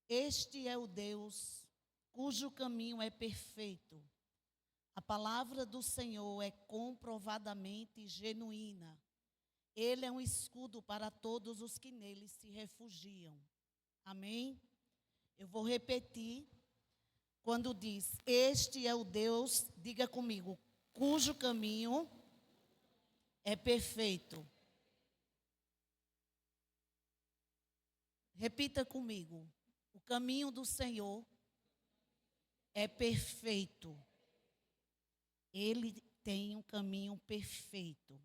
Este é o Deus cujo caminho é perfeito. A palavra do Senhor é comprovadamente genuína. Ele é um escudo para todos os que nele se refugiam. Amém? Eu vou repetir. Quando diz, este é o Deus, diga comigo, cujo caminho é perfeito. Repita comigo, o caminho do Senhor é perfeito. Ele tem um caminho perfeito.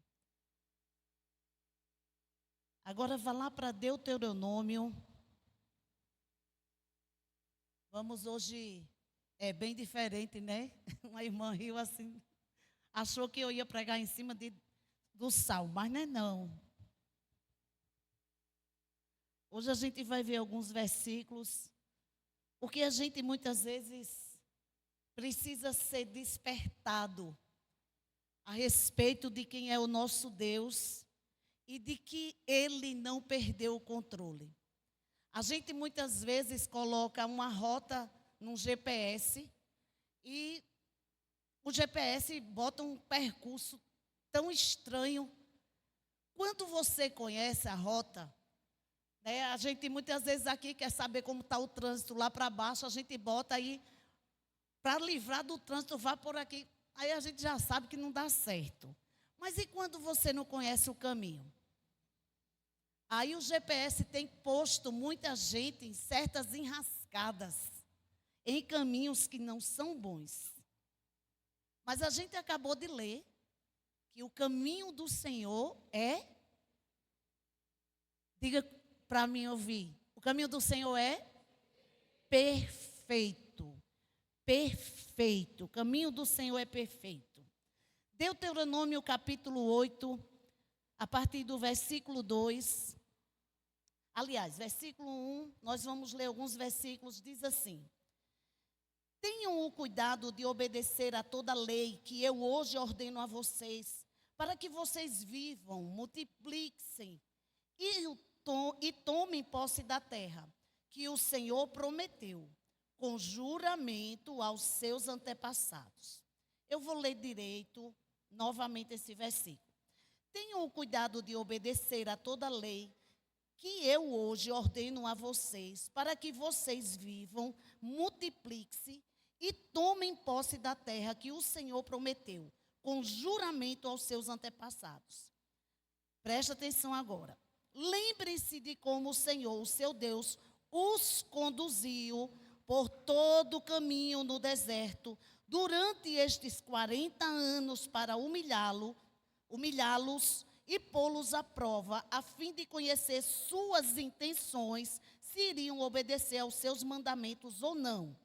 Agora vá lá para Deuteronômio. Vamos hoje, é bem diferente, né? Uma irmã riu assim, achou que eu ia pregar em cima do salmo, mas não é não. Hoje a gente vai ver alguns versículos, porque a gente muitas vezes precisa ser despertado a respeito de quem é o nosso Deus e de que Ele não perdeu o controle. A gente muitas vezes coloca uma rota num GPS e o GPS bota um percurso tão estranho. Quando você conhece a rota, né, a gente muitas vezes aqui quer saber como está o trânsito lá para baixo, a gente bota aí, para livrar do trânsito, vá por aqui. Aí a gente já sabe que não dá certo. Mas e quando você não conhece o caminho? Aí o GPS tem posto muita gente em certas enrascadas, em caminhos que não são bons. Mas a gente acabou de ler que o caminho do Senhor é, diga para mim ouvir, o caminho do Senhor é perfeito. Perfeito, o caminho do Senhor é perfeito. Deuteronômio capítulo 8, a partir do versículo 2. Aliás, versículo 1, nós vamos ler alguns versículos, diz assim: tenham o cuidado de obedecer a toda a lei que eu hoje ordeno a vocês, para que vocês vivam, multipliquem e tomem posse da terra, que o Senhor prometeu, com juramento aos seus antepassados. Eu vou ler direito, novamente esse versículo. Tenham o cuidado de obedecer a toda a lei que eu hoje ordeno a vocês, para que vocês vivam, multipliquem-se e tomem posse da terra que o Senhor prometeu, com juramento aos seus antepassados. Preste atenção agora. Lembrem-se de como o Senhor, o seu Deus, os conduziu por todo o caminho no deserto, durante estes 40 anos, para humilhá-los e pô-los à prova, a fim de conhecer suas intenções, se iriam obedecer aos seus mandamentos ou não.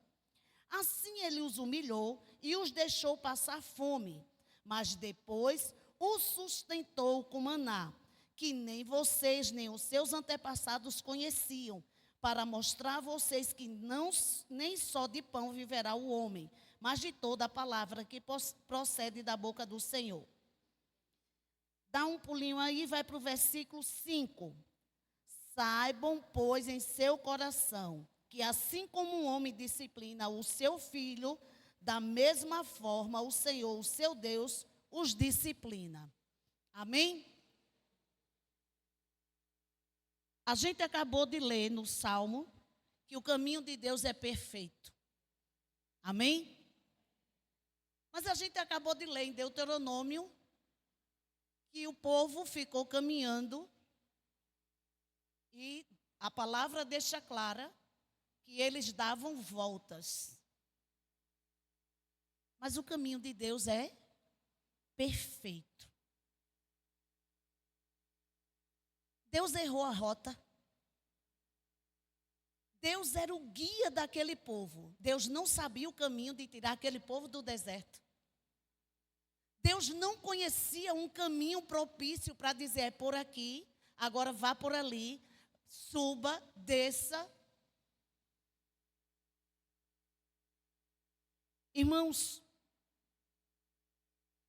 Assim ele os humilhou e os deixou passar fome, mas depois os sustentou com maná, que nem vocês nem os seus antepassados conheciam, para mostrar a vocês que nem só de pão viverá o homem, mas de toda a palavra que procede da boca do Senhor. Dá um pulinho aí e vai para o versículo 5. Saibam, pois, em seu coração, que assim como um homem disciplina o seu filho, da mesma forma o Senhor, o seu Deus, os disciplina. Amém? A gente acabou de ler no Salmo que o caminho de Deus é perfeito. Amém? Mas a gente acabou de ler em Deuteronômio que o povo ficou caminhando e a palavra deixa clara que eles davam voltas. Mas o caminho de Deus é perfeito. Deus errou a rota. Deus era o guia daquele povo. Deus não sabia o caminho de tirar aquele povo do deserto. Deus não conhecia um caminho propício para dizer, é por aqui, agora vá por ali, suba, desça. Irmãos,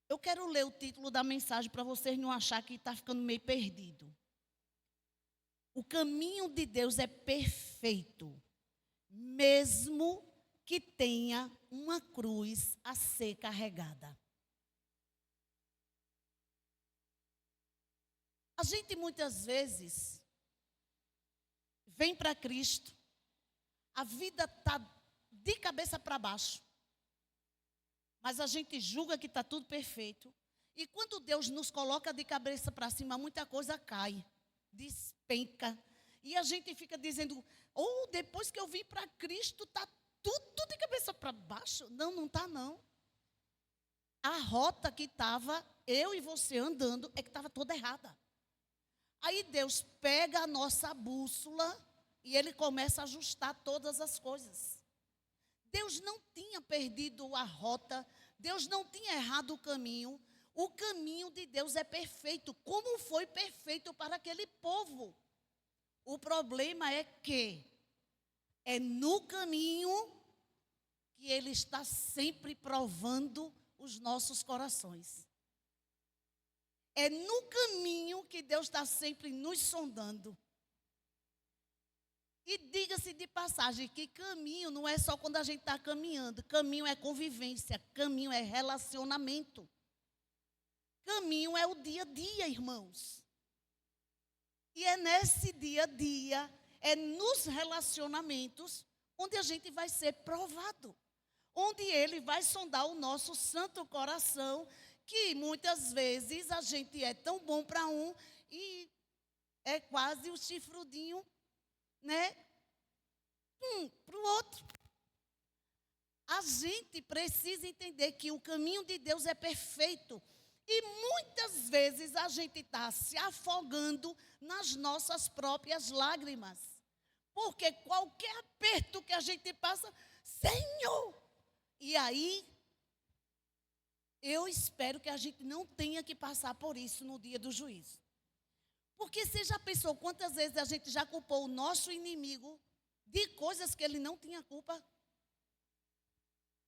eu quero ler o título da mensagem para vocês não acharem que está ficando meio perdido. O caminho de Deus é perfeito. mesmo que tenha uma cruz a ser carregada. A gente muitas vezes vem para Cristo, a vida está de cabeça para baixo, mas a gente julga que está tudo perfeito. E quando Deus nos coloca de cabeça para cima, muita coisa cai, despenca. E a gente fica dizendo, depois que eu vim para Cristo, está tudo de cabeça para baixo. Não, não está não. A rota que estava eu e você andando é que estava toda errada. Aí Deus pega a nossa bússola e Ele começa a ajustar todas as coisas. Deus não tinha perdido a rota, Deus não tinha errado o caminho. O caminho de Deus é perfeito, como foi perfeito para aquele povo. O problema é que é no caminho que Ele está sempre provando os nossos corações. É no caminho que Deus está sempre nos sondando. E diga-se de passagem que caminho não é só quando a gente está caminhando. Caminho é convivência, caminho é relacionamento. Caminho é o dia a dia, irmãos. E é nesse dia a dia, é nos relacionamentos, onde a gente vai ser provado. Onde Ele vai sondar o nosso santo coração, que muitas vezes a gente é tão bom para um e é quase o chifrudinho, né? Para o outro. A gente precisa entender que o caminho de Deus é perfeito. E muitas vezes a gente está se afogando nas nossas próprias lágrimas. Porque qualquer aperto que a gente passa, Senhor! E aí, eu espero que a gente não tenha que passar por isso no dia do juízo. Porque você já pensou quantas vezes a gente já culpou o nosso inimigo de coisas que ele não tinha culpa?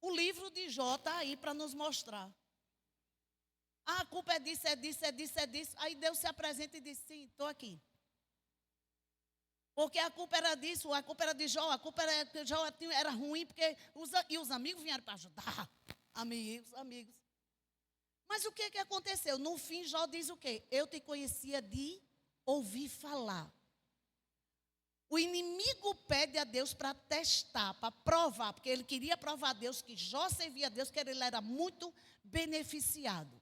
O livro de Jó está aí para nos mostrar. A culpa é disso, é disso, é disso, é disso. Aí Deus se apresenta e diz, sim, estou aqui. Porque a culpa era disso, a culpa era de Jó, a culpa era que Jó era ruim, porque os amigos vieram para ajudar. Amigos. Mas o que aconteceu? No fim, Jó diz o quê? Eu te conhecia de ouvir falar. O inimigo pede a Deus para testar, para provar, porque ele queria provar a Deus que Jó servia a Deus, que ele era muito beneficiado.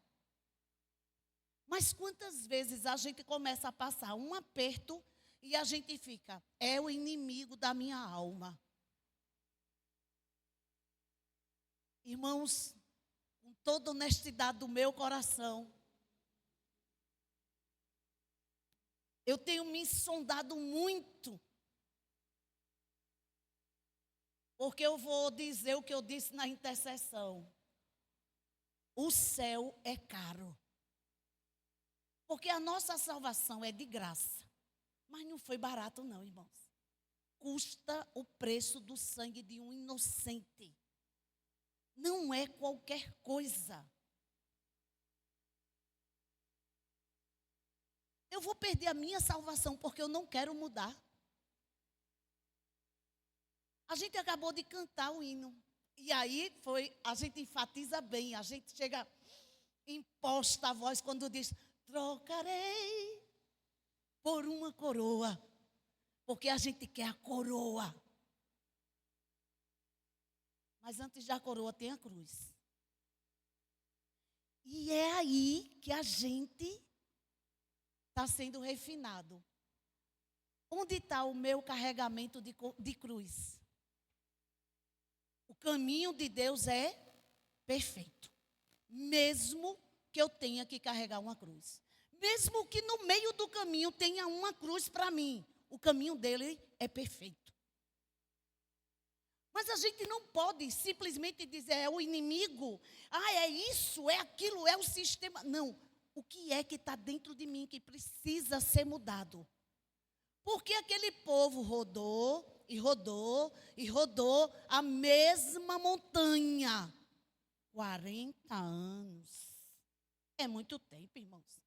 Mas quantas vezes a gente começa a passar um aperto e a gente fica, é o inimigo da minha alma. Irmãos, com toda honestidade do meu coração, eu tenho me sondado muito. Porque eu vou dizer o que eu disse na intercessão. O céu é caro. Porque a nossa salvação é de graça. Mas não foi barato não, irmãos. Custa o preço do sangue de um inocente. Não é qualquer coisa. Eu vou perder a minha salvação porque eu não quero mudar. A gente acabou de cantar o hino. E aí a gente enfatiza bem, a gente chega, imposta a voz quando diz, trocarei por uma coroa. Porque a gente quer a coroa. Mas antes da coroa tem a cruz. E é aí que a gente está sendo refinado. Onde está o meu carregamento de cruz? O caminho de Deus é perfeito. Mesmo que eu tenha que carregar uma cruz. Mesmo que no meio do caminho tenha uma cruz para mim. O caminho dele é perfeito. Mas a gente não pode simplesmente dizer, é o inimigo. É isso, é aquilo, é o sistema. Não. O que é que está dentro de mim que precisa ser mudado? Porque aquele povo rodou e rodou e rodou a mesma montanha. 40 anos. É muito tempo, irmãos.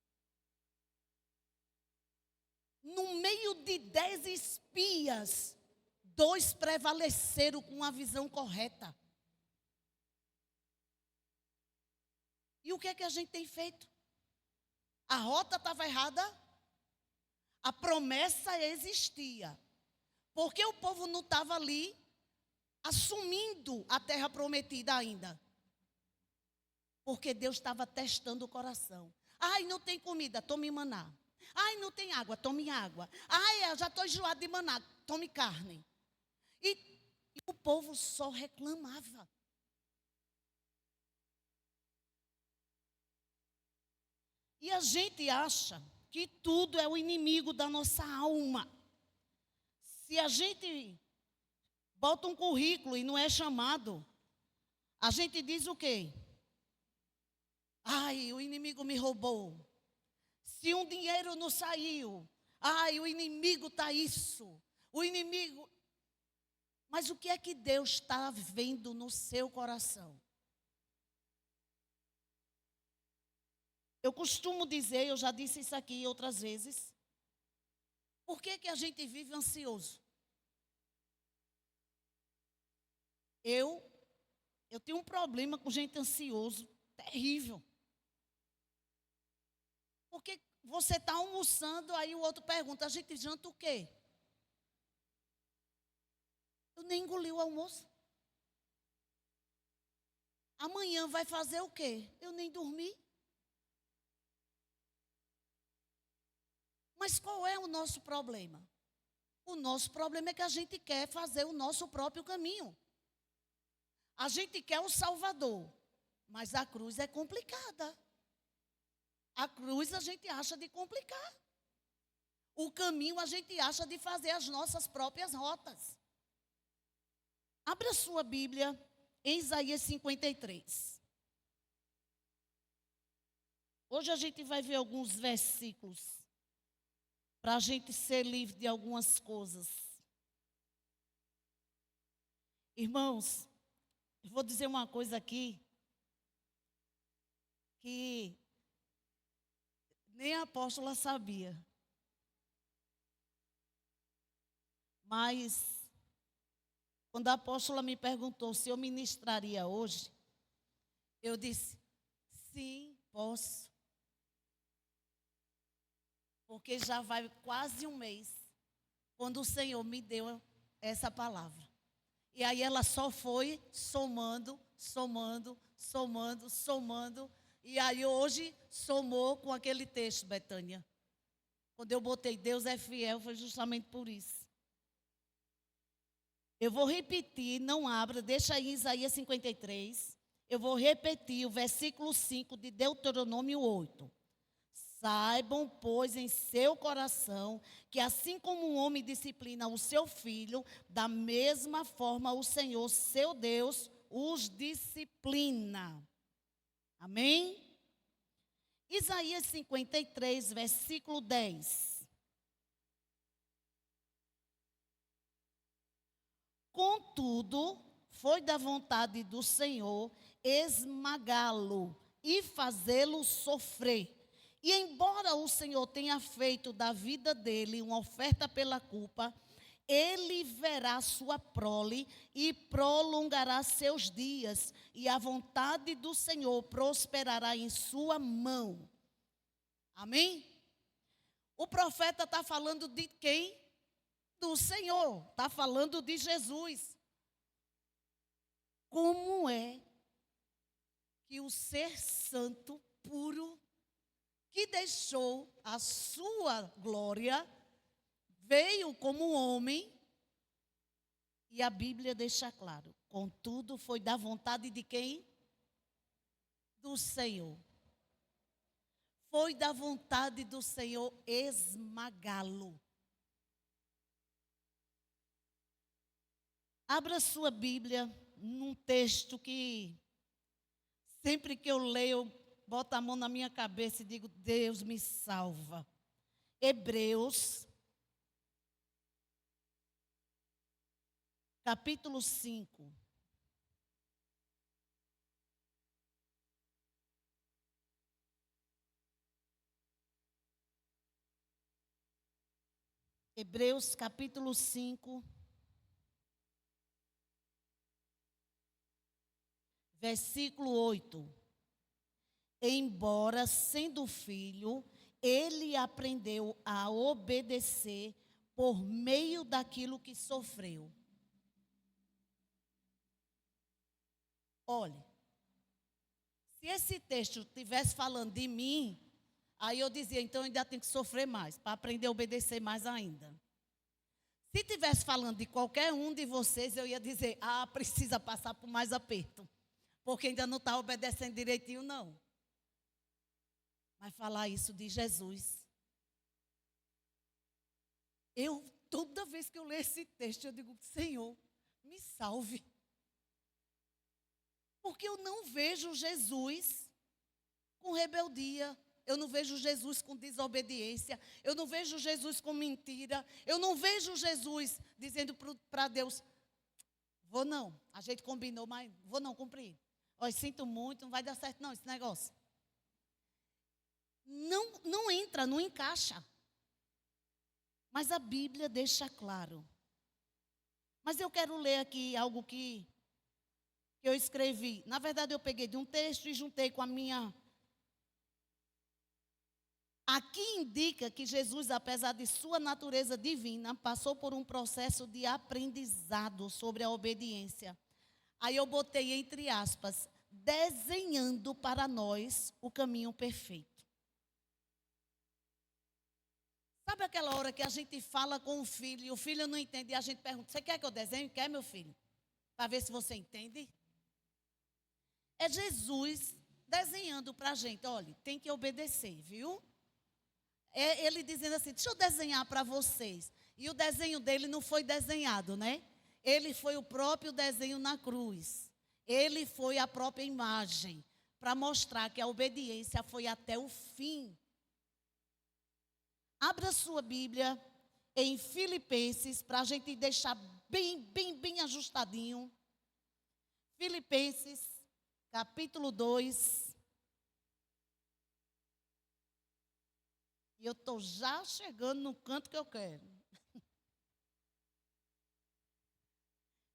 No meio de 10 espias, 2 prevaleceram com a visão correta. E o que é que a gente tem feito? A rota estava errada? A promessa existia. Porque o povo não estava ali assumindo a terra prometida ainda. Porque Deus estava testando o coração. Ai, não tem comida, tome maná. Ai, não tem água, tome água. Ai, eu já estou enjoado de maná, tome carne. E o povo só reclamava. E a gente acha que tudo é o inimigo da nossa alma. Se a gente bota um currículo e não é chamado, a gente diz o quê? Ai, o inimigo me roubou. Se um dinheiro não saiu, ai, o inimigo está isso. O inimigo... Mas o que é que Deus está vendo no seu coração? Eu costumo dizer, eu já disse isso aqui outras vezes, por que que a gente vive ansioso? Eu tenho um problema com gente ansioso, terrível. Porque você está almoçando, aí o outro pergunta, a gente janta o quê? Eu nem engoli o almoço. Amanhã vai fazer o quê? Eu nem dormi. Mas qual é o nosso problema? O nosso problema é que a gente quer fazer o nosso próprio caminho. A gente quer o Salvador, mas a cruz é complicada. A cruz a gente acha de complicar. O caminho a gente acha de fazer as nossas próprias rotas. Abra a sua Bíblia em Isaías 53. Hoje a gente vai ver alguns versículos para a gente ser livre de algumas coisas. Irmãos, eu vou dizer uma coisa aqui, que nem a apóstola sabia. Mas, quando a apóstola me perguntou se eu ministraria hoje, eu disse, sim, posso. Porque já vai quase um mês, quando o Senhor me deu essa palavra. E aí ela só foi somando. E aí hoje somou com aquele texto, Betânia. Quando eu botei Deus é fiel, foi justamente por isso. Eu vou repetir, não abra, deixa aí Isaías 53. Eu vou repetir o versículo 5 de Deuteronômio 8. Saibam, pois, em seu coração, que assim como um homem disciplina o seu filho, da mesma forma o Senhor, seu Deus, os disciplina. Amém? Isaías 53, versículo 10. Contudo, foi da vontade do Senhor esmagá-lo e fazê-lo sofrer. E embora o Senhor tenha feito da vida dele uma oferta pela culpa, ele verá sua prole e prolongará seus dias, e a vontade do Senhor prosperará em sua mão. Amém? O profeta está falando de quem? Do Senhor, está falando de Jesus. Como é que o ser santo, puro, que deixou a sua glória, veio como homem, e a Bíblia deixa claro, contudo foi da vontade de quem? Do Senhor. Foi da vontade do Senhor esmagá-lo. Abra sua Bíblia num texto que sempre que eu leio, boto a mão na minha cabeça e digo, Deus me salva. Hebreus, capítulo 5. Hebreus, capítulo 5. versículo 8. Embora sendo filho, ele aprendeu a obedecer por meio daquilo que sofreu. Olhe, se esse texto estivesse falando de mim, aí eu dizia, então eu ainda tenho que sofrer mais, para aprender a obedecer mais ainda. Se estivesse falando de qualquer um de vocês, eu ia dizer, precisa passar por mais aperto, porque ainda não está obedecendo direitinho, não. Mas falar isso de Jesus. Toda vez que eu leio esse texto, eu digo, Senhor, me salve. Porque eu não vejo Jesus com rebeldia. Eu não vejo Jesus com desobediência. Eu não vejo Jesus com mentira. Eu não vejo Jesus dizendo para Deus, vou não, a gente combinou, mas vou não cumprir. Olha, sinto muito, não vai dar certo não esse negócio. Não entra, não encaixa. Mas a Bíblia deixa claro. Mas eu quero ler aqui algo que eu escrevi. Na verdade, eu peguei de um texto e juntei com a minha. Aqui indica que Jesus, apesar de sua natureza divina, passou por um processo de aprendizado sobre a obediência. Aí eu botei entre aspas, desenhando para nós o caminho perfeito. Sabe aquela hora que a gente fala com o filho e o filho não entende e a gente pergunta, você quer que eu desenhe? Quer, meu filho? Para ver se você entende. É Jesus desenhando para a gente, olha, tem que obedecer, viu? É ele dizendo assim, deixa eu desenhar para vocês. E o desenho dele não foi desenhado, né? Ele foi o próprio desenho na cruz. Ele foi a própria imagem para mostrar que a obediência foi até o fim. Abra sua Bíblia em Filipenses, para a gente deixar bem ajustadinho. Filipenses, capítulo 2. E eu estou já chegando no canto que eu quero.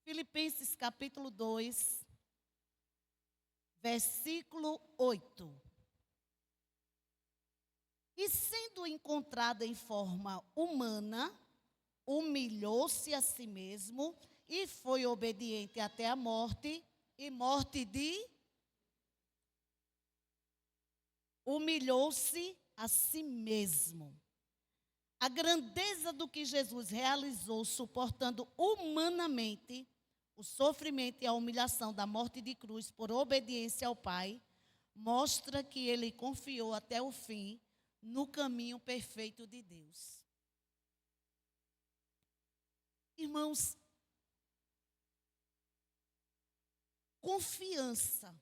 Filipenses, capítulo 2, versículo 8. E sendo encontrada em forma humana, humilhou-se a si mesmo e foi obediente até a morte, e morte de... Humilhou-se a si mesmo. A grandeza do que Jesus realizou, suportando humanamente o sofrimento e a humilhação da morte de cruz por obediência ao Pai, mostra que ele confiou até o fim no caminho perfeito de Deus. Irmãos, confiança.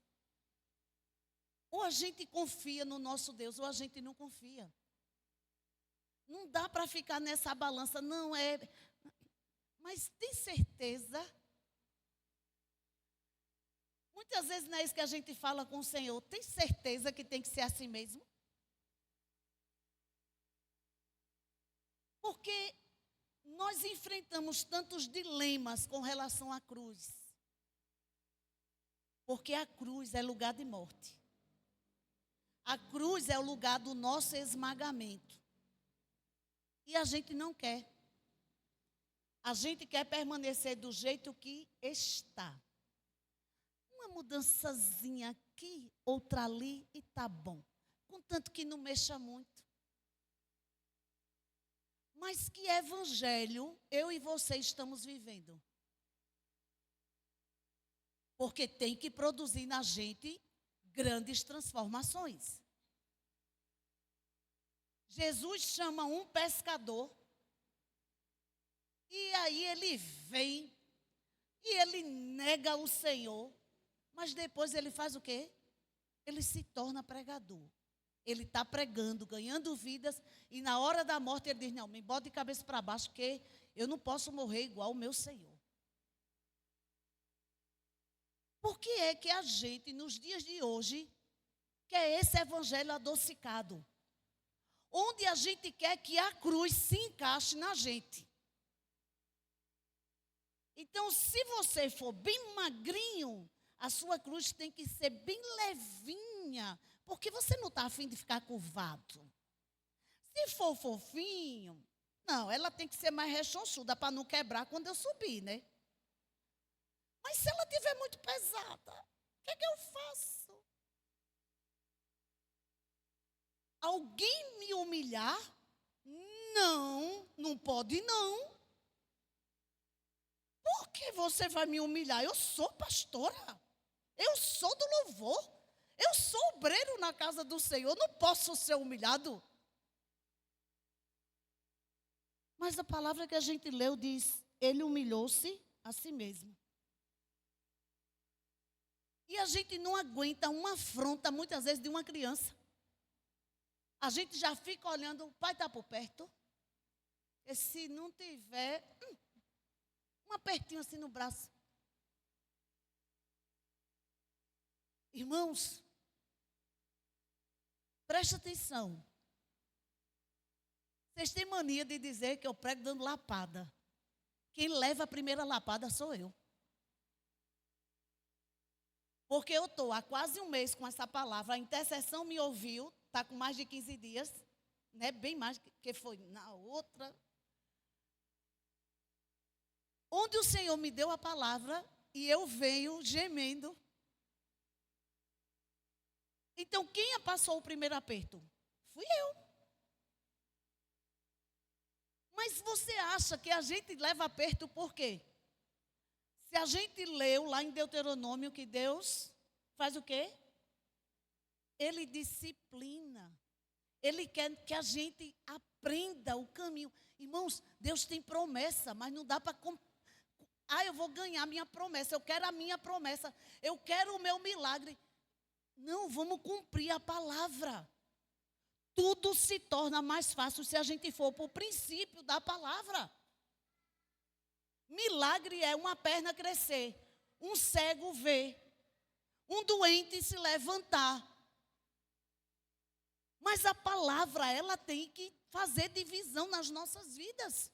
Ou a gente confia no nosso Deus, ou a gente não confia. Não dá para ficar nessa balança, não é. Mas tem certeza? Muitas vezes não é isso que a gente fala com o Senhor. Tem certeza que tem que ser assim mesmo? Porque nós enfrentamos tantos dilemas com relação à cruz. Porque a cruz é lugar de morte. A cruz é o lugar do nosso esmagamento. E a gente não quer. A gente quer permanecer do jeito que está. Uma mudançazinha aqui, outra ali e tá bom. Contanto que não mexa muito. Mas que evangelho eu e você estamos vivendo? Porque tem que produzir na gente grandes transformações. Jesus chama um pescador e aí ele vem e ele nega o Senhor, mas depois ele faz o quê? Ele se torna pregador. Ele está pregando, ganhando vidas, e na hora da morte ele diz, não, me bota de cabeça para baixo, porque eu não posso morrer igual o meu Senhor. Por que é que a gente, nos dias de hoje, quer esse evangelho adocicado? Onde a gente quer que a cruz se encaixe na gente. Então, se você for bem magrinho, a sua cruz tem que ser bem levinha, porque você não está afim de ficar curvado. Se for fofinho, não, ela tem que ser mais rechonchuda para não quebrar quando eu subir, né? Mas se ela estiver muito pesada, o que é que eu faço? Alguém me humilhar? Não, não pode não. Por que você vai me humilhar? Eu sou pastora. Eu sou do louvor. Eu sou obreiro na casa do Senhor. Não posso ser humilhado. Mas a palavra que a gente leu diz: ele humilhou-se a si mesmo. E a gente não aguenta uma afronta, muitas vezes, de uma criança. A gente já fica olhando, o pai está por perto. E se não tiver, um apertinho assim no braço. Irmãos, preste atenção. Vocês têm mania de dizer que eu prego dando lapada. Quem leva a primeira lapada sou eu. Porque eu estou há quase um mês com essa palavra. A intercessão me ouviu, está com mais de 15 dias, né? Bem mais que foi na outra. Onde o Senhor me deu a palavra e eu venho gemendo. Então, quem passou o primeiro aperto? Fui eu. Mas você acha que a gente leva aperto por quê? Se a gente leu lá em Deuteronômio que Deus faz o quê? Ele disciplina. Ele quer que a gente aprenda o caminho. Irmãos, Deus tem promessa, mas não dá para... eu vou ganhar a minha promessa, eu quero a minha promessa, eu quero o meu milagre. Não, vamos cumprir a palavra. Tudo se torna mais fácil se a gente for para o princípio da palavra. Milagre é uma perna crescer, um cego ver, um doente se levantar. Mas a palavra, ela tem que fazer divisão nas nossas vidas.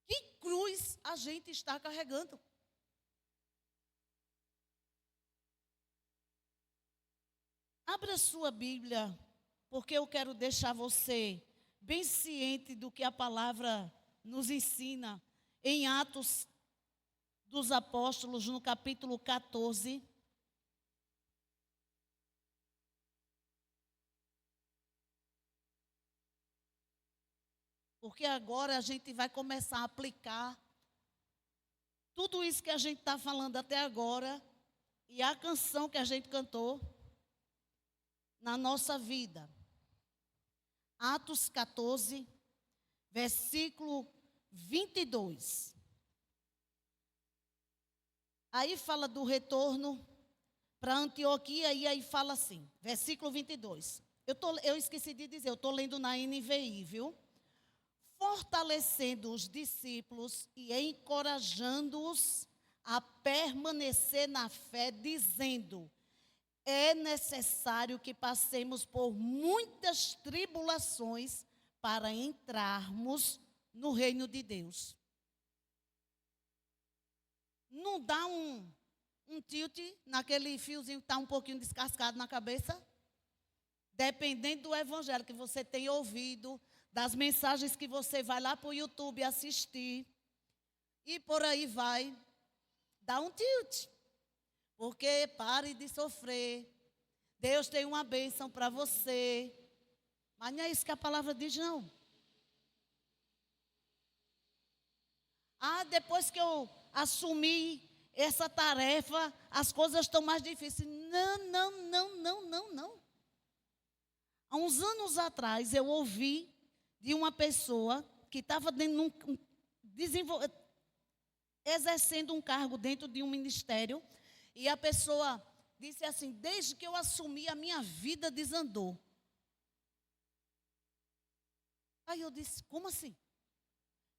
Que cruz a gente está carregando? Abra sua Bíblia, porque eu quero deixar você bem ciente do que a palavra nos ensina em Atos dos Apóstolos, no capítulo 14. Porque agora a gente vai começar a aplicar tudo isso que a gente está falando até agora e a canção que a gente cantou na nossa vida. Atos 14, versículo 22. Aí fala do retorno para Antioquia e aí fala assim, versículo 22. Eu esqueci de dizer, eu estou lendo na NVI, viu? Fortalecendo os discípulos e encorajando-os a permanecer na fé, dizendo: é necessário que passemos por muitas tribulações para entrarmos no reino de Deus. Não dá um tilt naquele fiozinho que está um pouquinho descascado na cabeça? Dependendo do evangelho que você tem ouvido, das mensagens que você vai lá para o YouTube assistir, e por aí vai, dá um tilt. Porque pare de sofrer. Deus tem uma bênção para você. Mas não é isso que a palavra diz, não. Depois que eu assumi essa tarefa, as coisas estão mais difíceis. Não. Há uns anos atrás, eu ouvi de uma pessoa que estava exercendo um cargo dentro de um ministério. E a pessoa disse assim: desde que eu assumi, a minha vida desandou. Aí eu disse: como assim?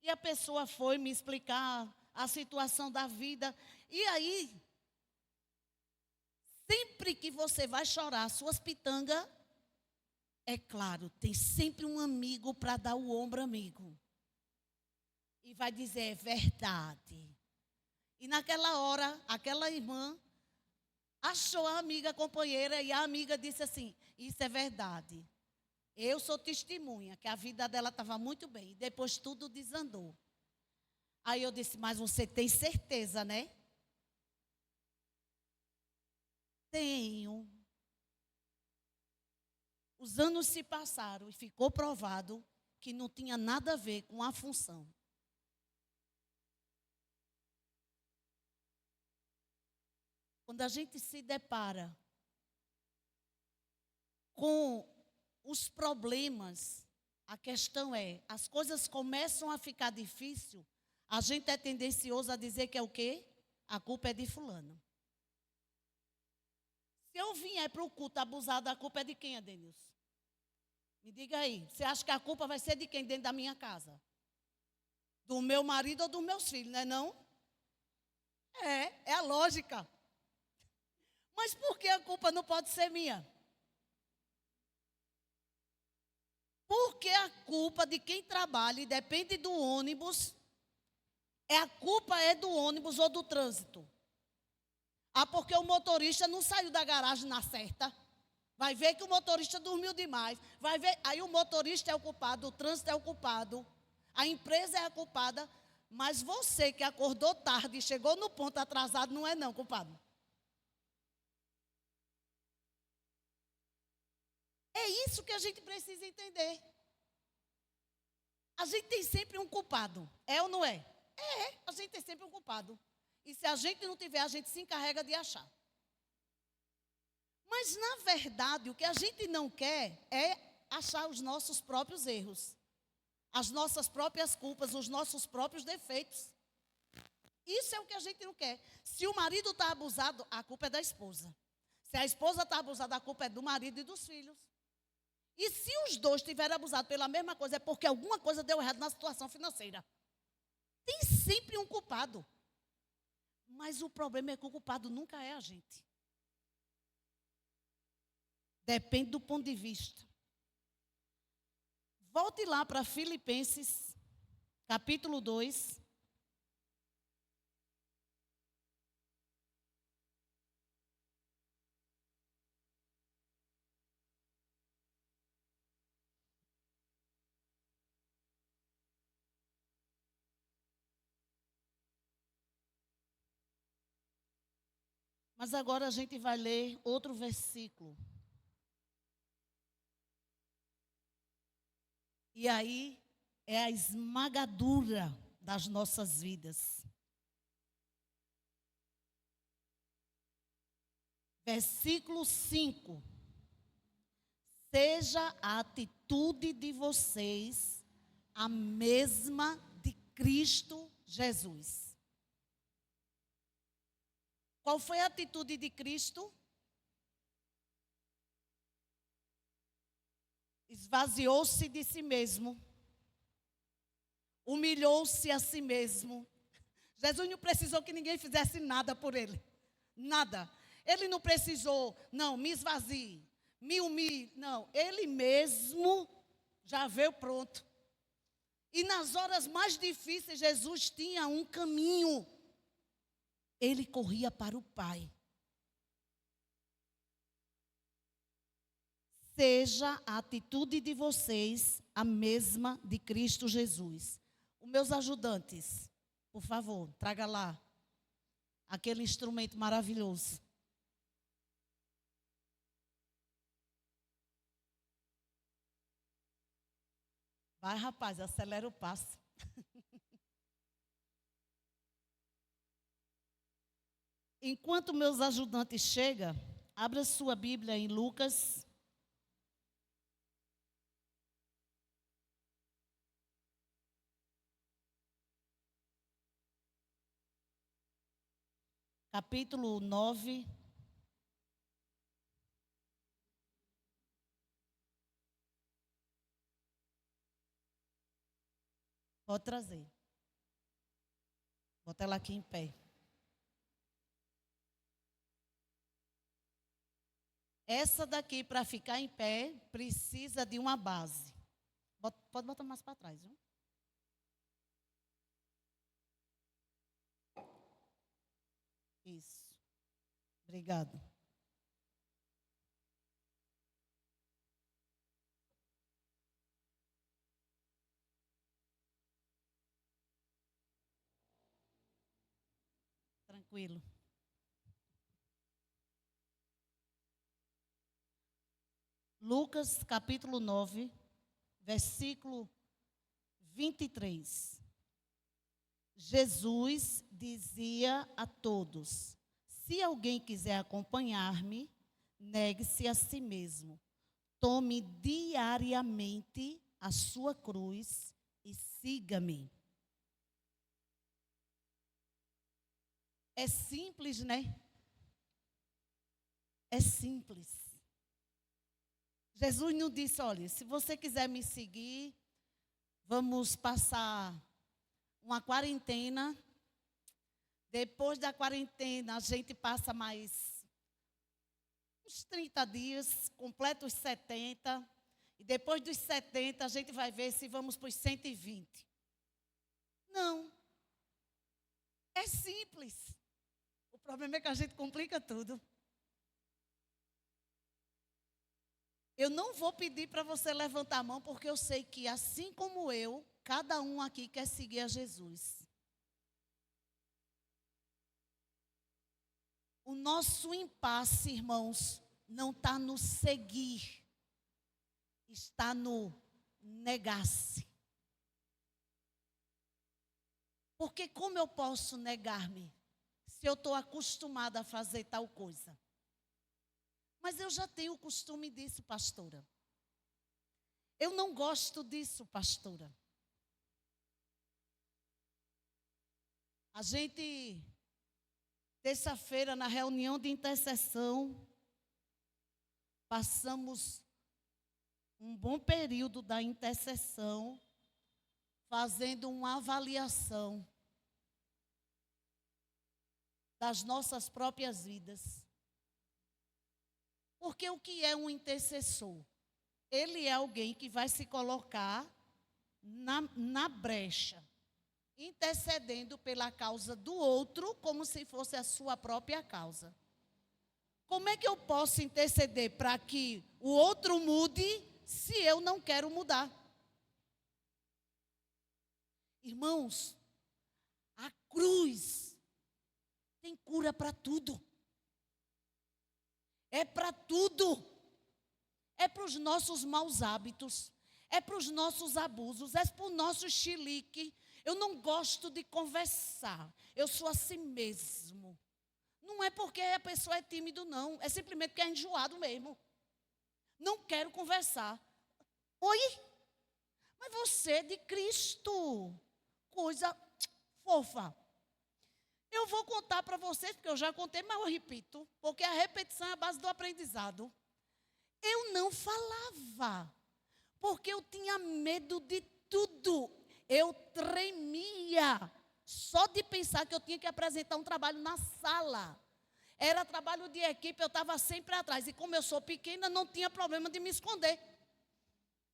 E a pessoa foi me explicar a situação da vida. E aí, sempre que você vai chorar suas pitangas, é claro, tem sempre um amigo para dar o ombro amigo. E vai dizer: é verdade. E naquela hora, aquela irmã achou a amiga companheira e a amiga disse assim: isso é verdade. Eu sou testemunha que a vida dela estava muito bem. E depois tudo desandou. Aí eu disse: mas você tem certeza, né? Tenho. Os anos se passaram e ficou provado que não tinha nada a ver com a função. Quando a gente se depara com os problemas, a questão é, as coisas começam a ficar difíceis, a gente é tendencioso a dizer que é o quê? A culpa é de fulano. Se eu vier para o culto abusado, a culpa é de quem, Adenilson? Me diga aí, você acha que a culpa vai ser de quem dentro da minha casa? Do meu marido ou dos meus filhos, não é não? É a lógica. Mas por que a culpa não pode ser minha? Porque a culpa de quem trabalha e depende do ônibus, a culpa é do ônibus ou do trânsito. Ah, porque o motorista não saiu da garagem na certa. Vai ver que o motorista dormiu demais. Vai ver, aí o motorista é o culpado, o trânsito é o culpado, a empresa é a culpada, mas você que acordou tarde e chegou no ponto atrasado não é não, culpado. É isso que a gente precisa entender. A gente tem sempre um culpado, é ou não é? É, a gente tem sempre um culpado. E se a gente não tiver, a gente se encarrega de achar. Mas, na verdade, o que a gente não quer é achar os nossos próprios erros, as nossas próprias culpas, os nossos próprios defeitos. Isso é o que a gente não quer. Se o marido está abusado, a culpa é da esposa. Se a esposa está abusada, a culpa é do marido e dos filhos. E se os dois estiverem abusados pela mesma coisa, é porque alguma coisa deu errado na situação financeira. Tem sempre um culpado. Mas o problema é que o culpado nunca é a gente. Depende do ponto de vista. Volte lá para Filipenses, capítulo 2. Mas agora a gente vai ler outro versículo. E aí é a esmagadura das nossas vidas. Versículo 5. Seja a atitude de vocês a mesma de Cristo Jesus. Qual foi a atitude de Cristo? Esvaziou-se de si mesmo. Humilhou-se a si mesmo. Jesus não precisou que ninguém fizesse nada por ele. Nada. Ele não precisou, não, me esvazie, me humilhe. Não, ele mesmo já veio pronto. E nas horas mais difíceis, Jesus tinha um caminho. Ele corria para o Pai. Seja a atitude de vocês a mesma de Cristo Jesus. Os meus ajudantes, por favor, traga lá aquele instrumento maravilhoso. Vai, rapaz, acelera o passo. Enquanto meus ajudantes chegam, abra sua Bíblia em Lucas. Capítulo 9. Pode trazer. Bota ela aqui em pé. Essa daqui, para ficar em pé, precisa de uma base. Pode botar mais para trás, viu? Isso. Obrigado. Tranquilo. Lucas, capítulo 9, versículo 23. Jesus dizia a todos: se alguém quiser acompanhar-me, negue-se a si mesmo. Tome diariamente a sua cruz e siga-me. É simples, né? É simples. Jesus não disse: olha, se você quiser me seguir, vamos passar uma quarentena. Depois da quarentena, a gente passa mais uns 30 dias, completa os 70. E depois dos 70, a gente vai ver se vamos para os 120. Não. É simples. O problema é que a gente complica tudo. Eu não vou pedir para você levantar a mão, porque eu sei que, assim como eu, cada um aqui quer seguir a Jesus. O nosso impasse, irmãos, não está no seguir, está no negar-se. Porque como eu posso negar-me se eu estou acostumada a fazer tal coisa? Mas eu já tenho o costume disso, pastora. Eu não gosto disso, pastora. A gente, terça-feira, na reunião de intercessão, passamos um bom período da intercessão, fazendo uma avaliação das nossas próprias vidas. Porque o que é um intercessor? Ele é alguém que vai se colocar na brecha, intercedendo pela causa do outro, como se fosse a sua própria causa. Como é que eu posso interceder para que o outro mude se eu não quero mudar? Irmãos, a cruz tem cura para tudo. É para tudo. É para os nossos maus hábitos, é para os nossos abusos, é para o nosso chilique. Eu não gosto de conversar, eu sou assim mesmo. Não é porque a pessoa é tímido, não, é simplesmente porque é enjoado mesmo. Não quero conversar. Oi? Mas você é de Cristo. Coisa fofa. Eu vou contar para vocês, porque eu já contei, mas eu repito, porque a repetição é a base do aprendizado. Eu não falava, porque eu tinha medo de tudo. Eu tremia só de pensar que eu tinha que apresentar um trabalho na sala. Era trabalho de equipe, eu estava sempre atrás. E como eu sou pequena, não tinha problema de me esconder.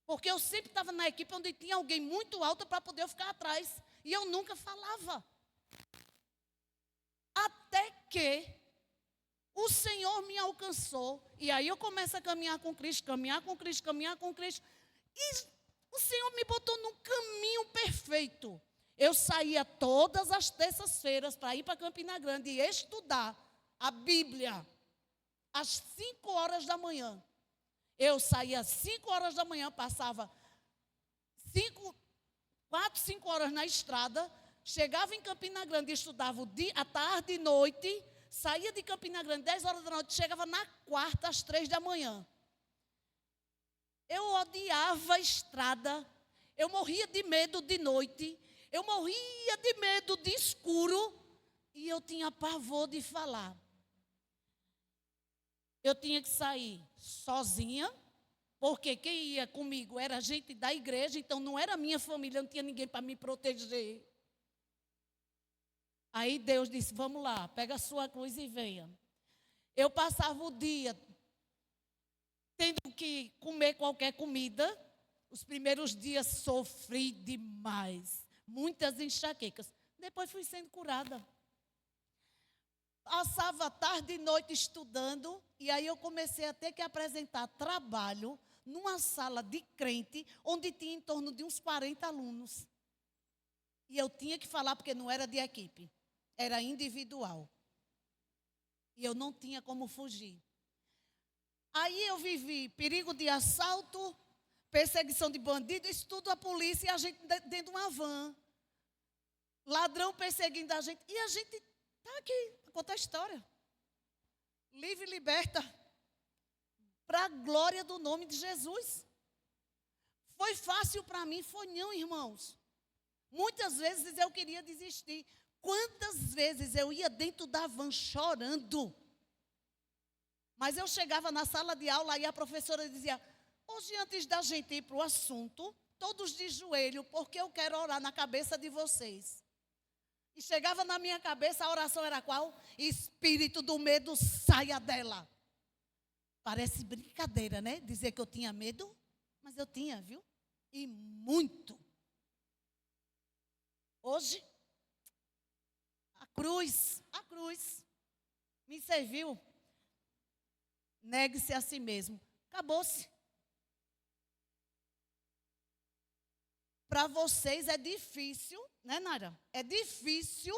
Porque eu sempre estava na equipe onde tinha alguém muito alto para poder ficar atrás. E eu nunca falava. Até que o Senhor me alcançou. E aí eu começo a caminhar com Cristo, caminhar com Cristo, caminhar com Cristo. E o Senhor me botou num caminho perfeito. Eu saía todas as terças-feiras para ir para Campina Grande e estudar a Bíblia às 5 horas da manhã. Eu saía às 5 horas da manhã, passava 4, 5 horas na estrada, chegava em Campina Grande, estudava à tarde e noite, saía de Campina Grande 10 horas da noite, chegava na quarta às 3 da manhã. Eu odiava a estrada, eu morria de medo de noite, eu morria de medo de escuro e eu tinha pavor de falar. Eu tinha que sair sozinha, porque quem ia comigo era gente da igreja, então não era minha família, não tinha ninguém para me proteger. Aí Deus disse, vamos lá, pega a sua cruz e venha. Eu passava o dia tendo que comer qualquer comida. Os primeiros dias sofri demais, muitas enxaquecas. Depois fui sendo curada. Passava tarde e noite estudando, e aí eu comecei a ter que apresentar trabalho numa sala de crente, onde tinha em torno de uns 40 alunos. E eu tinha que falar, porque não era de equipe, era individual. E eu não tinha como fugir. Aí eu vivi perigo de assalto, perseguição de bandido, isso tudo a polícia e a gente dentro de uma van. Ladrão perseguindo a gente. E a gente está aqui, conta a história. Livre e liberta. Para a glória do nome de Jesus. Foi fácil para mim? Foi não, irmãos. Muitas vezes eu queria desistir. Quantas vezes eu ia dentro da van chorando. Mas eu chegava na sala de aula e a professora dizia: hoje, antes da gente ir para o assunto, todos de joelho, porque eu quero orar na cabeça de vocês. E chegava na minha cabeça, a oração era qual? Espírito do medo, saia dela. Parece brincadeira, né? Dizer que eu tinha medo, mas eu tinha, viu? E muito. Hoje, a cruz me serviu. Negue-se a si mesmo. Acabou-se. Para vocês é difícil, né, Nara? É difícil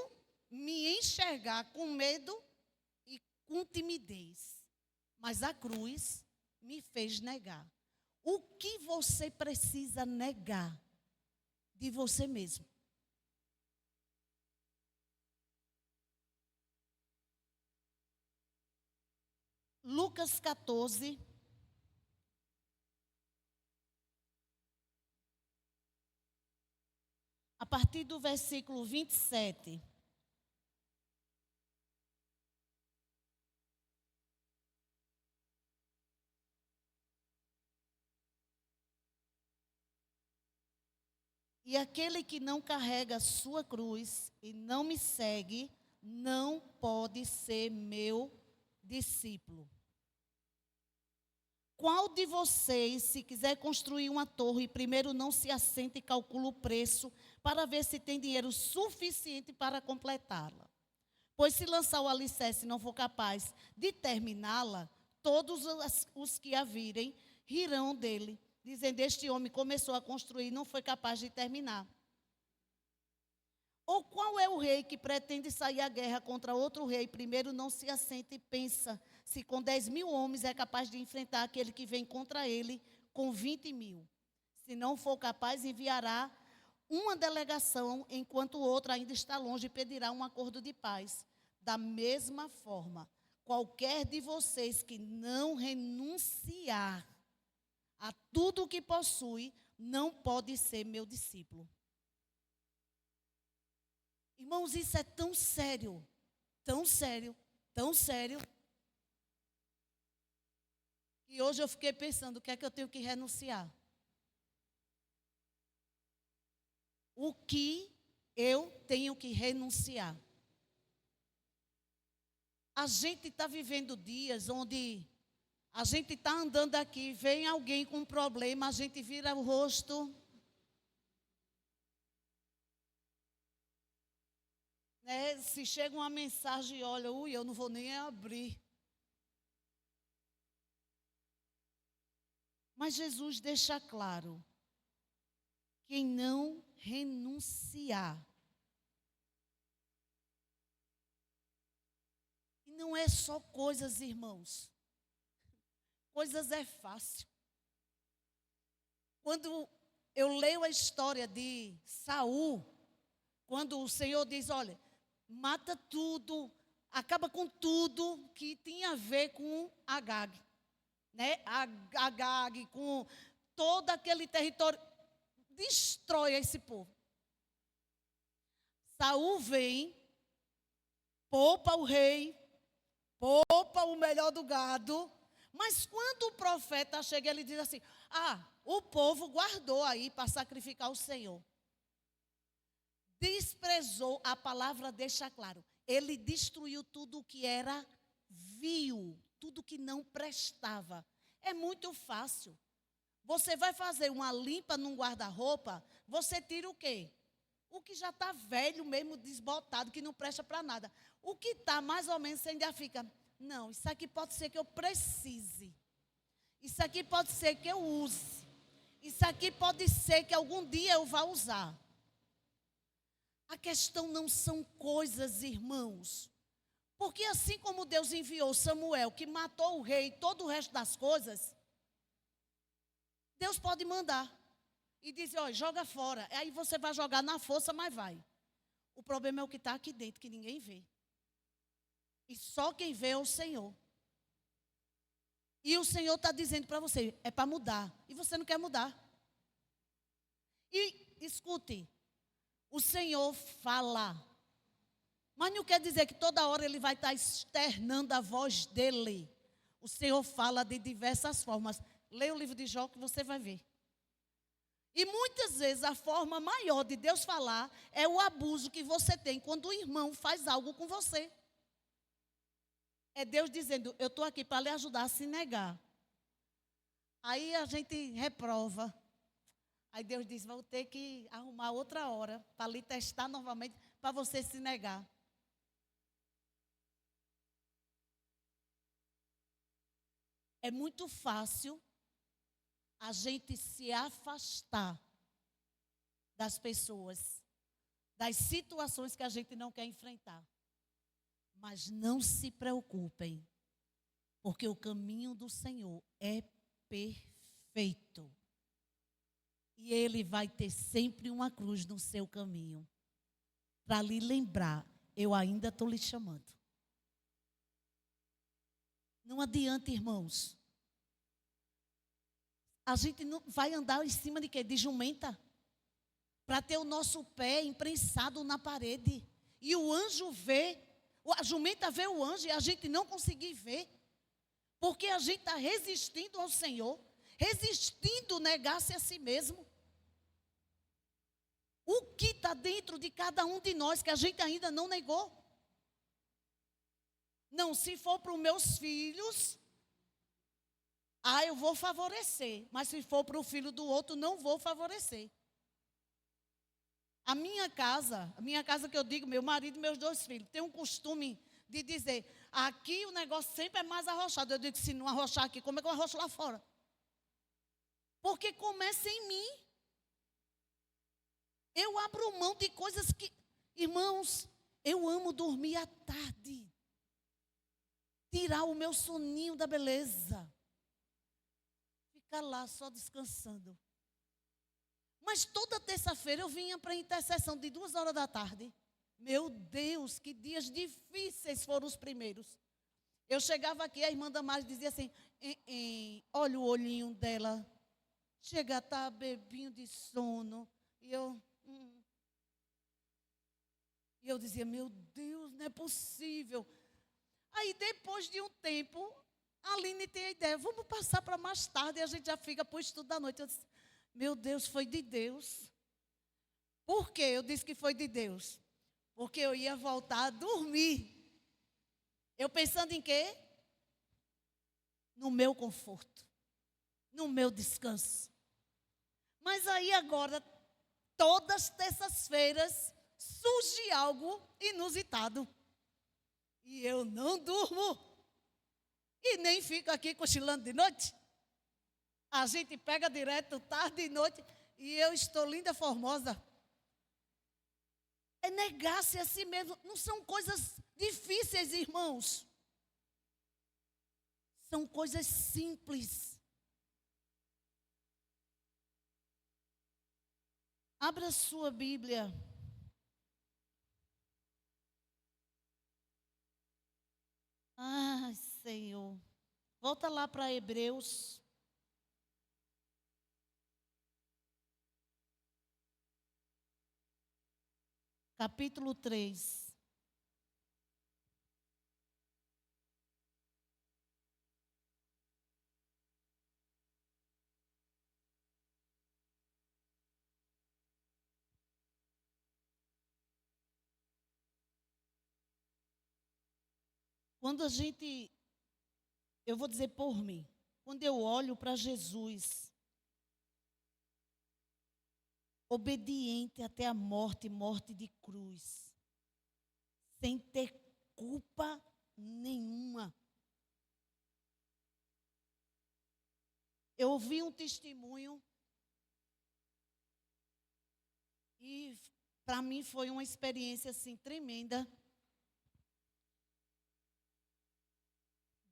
me enxergar com medo e com timidez. Mas a cruz me fez negar. O que você precisa negar de você mesmo? Lucas 14. A partir do versículo 27. E aquele que não carrega a sua cruz e não me segue, não pode ser meu discípulo. Qual de vocês, se quiser construir uma torre, primeiro não se assenta e calcula o preço para ver se tem dinheiro suficiente para completá-la? Pois se lançar o alicerce e não for capaz de terminá-la, todos os que a virem rirão dele, dizendo: este homem começou a construir e não foi capaz de terminar. Ou qual é o rei que pretende sair à guerra contra outro rei, primeiro não se assenta e pensa se com 10.000 homens é capaz de enfrentar aquele que vem contra ele com 20.000. Se não for capaz, enviará uma delegação, enquanto o outro ainda está longe, e pedirá um acordo de paz. Da mesma forma, qualquer de vocês que não renunciar a tudo o que possui, não pode ser meu discípulo. Irmãos, isso é tão sério, tão sério, tão sério, que hoje eu fiquei pensando: o que é que eu tenho que renunciar? O que eu tenho que renunciar? A gente está vivendo dias onde a gente está andando aqui, vem alguém com um problema, a gente vira o rosto, né? Se chega uma mensagem, olha, eu não vou nem abrir. Mas Jesus deixa claro: quem não renunciar. E não é só coisas, irmãos. Coisas é fácil. Quando eu leio a história de Saul, quando o Senhor diz: olha, mata tudo, acaba com tudo que tinha a ver com Agag, né? Agag, com todo aquele território, destrói esse povo. Saul vem, poupa o rei, poupa o melhor do gado, mas quando o profeta chega, ele diz assim: o povo guardou aí para sacrificar o Senhor. Desprezou, a palavra deixa claro, ele destruiu tudo o que era vil, tudo que não prestava. É muito fácil. Você vai fazer uma limpa num guarda-roupa, você tira o quê? O que já está velho mesmo, desbotado, que não presta para nada. O que está mais ou menos, você ainda fica, não, isso aqui pode ser que eu precise. Isso aqui pode ser que eu use. Isso aqui pode ser que algum dia eu vá usar. A questão não são coisas, irmãos. Porque assim como Deus enviou Samuel, que matou o rei e todo o resto das coisas, Deus pode mandar. E dizer, olha, joga fora. Aí você vai jogar na força, mas vai. O problema é o que está aqui dentro, que ninguém vê. E só quem vê é o Senhor. E o Senhor está dizendo para você, é para mudar. E você não quer mudar. E escute, o Senhor fala. Mas não quer dizer que toda hora Ele vai estar externando a voz dEle. O Senhor fala de diversas formas. Leia o livro de Jó que você vai ver. E muitas vezes a forma maior de Deus falar é o abuso que você tem quando o irmão faz algo com você. É Deus dizendo, eu estou aqui para lhe ajudar a se negar. Aí a gente reprova. Aí Deus diz, vou ter que arrumar outra hora para lhe testar novamente, para você se negar. É muito fácil a gente se afastar das pessoas, das situações que a gente não quer enfrentar. Mas não se preocupem, porque o caminho do Senhor é perfeito. E Ele vai ter sempre uma cruz no seu caminho, para lhe lembrar, eu ainda estou lhe chamando. Não adianta, irmãos. A gente não vai andar em cima de quê? De jumenta? Para ter o nosso pé imprensado na parede. E o anjo vê, a jumenta vê o anjo e a gente não conseguir ver. Porque a gente está resistindo ao Senhor, resistindo negar-se a si mesmo. O que está dentro de cada um de nós que a gente ainda não negou? Não, se for para os meus filhos, eu vou favorecer. Mas se for para o filho do outro, não vou favorecer. A minha casa que eu digo, meu marido e meus 2 filhos, tem um costume de dizer, aqui o negócio sempre é mais arrochado. Eu digo, se não arrochar aqui, como é que eu arrocho lá fora? Porque começa em mim. Eu abro mão de coisas que, irmãos, eu amo dormir à tarde. Tirar o meu soninho da beleza. Ficar lá só descansando. Mas toda terça-feira eu vinha para a intercessão de 2 horas da tarde. Meu Deus, que dias difíceis foram os primeiros. Eu chegava aqui, a irmã Damares dizia assim, olha o olhinho dela. Chega a estar bebinho de sono. E eu dizia, meu Deus, não é possível. Aí depois de um tempo, a Aline tem a ideia, vamos passar para mais tarde e a gente já fica para o estudo da noite. Eu disse, meu Deus, foi de Deus. Por que eu disse que foi de Deus? Porque eu ia voltar a dormir. Eu pensando em quê? No meu conforto. No meu descanso. Mas aí agora, todas as terças-feiras, surge algo inusitado. E eu não durmo. E nem fico aqui cochilando de noite. A gente pega direto tarde e noite. E eu estou linda, formosa. É negar-se a si mesmo. Não são coisas difíceis, irmãos. São coisas simples. Abra sua Bíblia. Ai, Senhor. Volta lá para Hebreus. Capítulo 3. Quando a gente, eu vou dizer por mim, quando eu olho para Jesus, obediente até a morte, morte de cruz, sem ter culpa nenhuma. Eu ouvi um testemunho e para mim foi uma experiência assim tremenda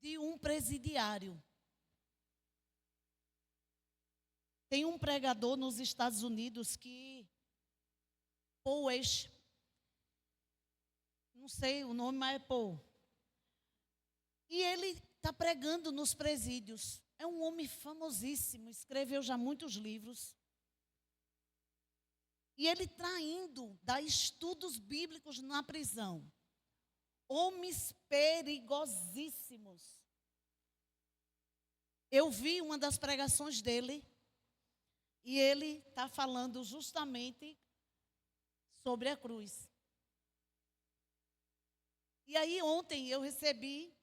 de um presidiário. Tem um pregador nos Estados Unidos que Paul Weiss, não sei o nome, mas é Paul. E ele está pregando nos presídios. É um homem famosíssimo, escreveu já muitos livros. E ele está indo dar estudos bíblicos na prisão. Homens perigosíssimos. Eu vi uma das pregações dele e ele está falando justamente sobre a cruz. E aí ontem eu recebi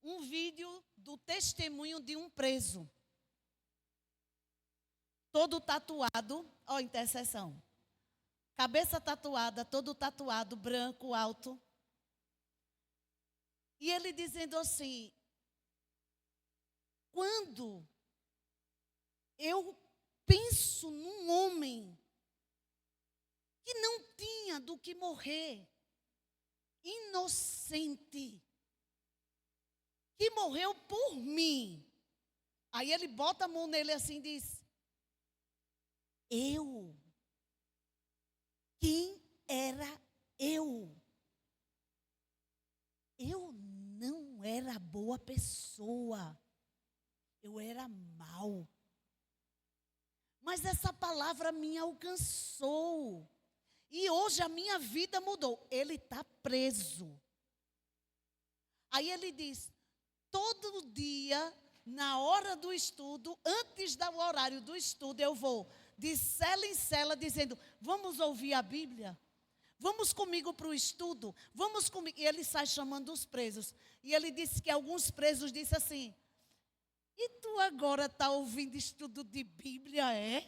um vídeo do testemunho de um preso. Todo tatuado, ó, intercessão. Cabeça tatuada, todo tatuado, branco, alto. E ele dizendo assim: quando eu penso num homem que não tinha do que morrer, inocente, que morreu por mim. Aí ele bota a mão nele assim e diz: eu? Quem era eu? Eu não era boa pessoa. Eu era mau. Mas essa palavra me alcançou. E hoje a minha vida mudou. Ele está preso. Aí ele diz: todo dia, na hora do estudo, antes do horário do estudo, eu vou de cela em cela dizendo: vamos ouvir a Bíblia? Vamos comigo para o estudo? Vamos comigo. E ele sai chamando os presos. E ele disse que alguns presos disseram assim: e tu agora está ouvindo estudo de Bíblia, é?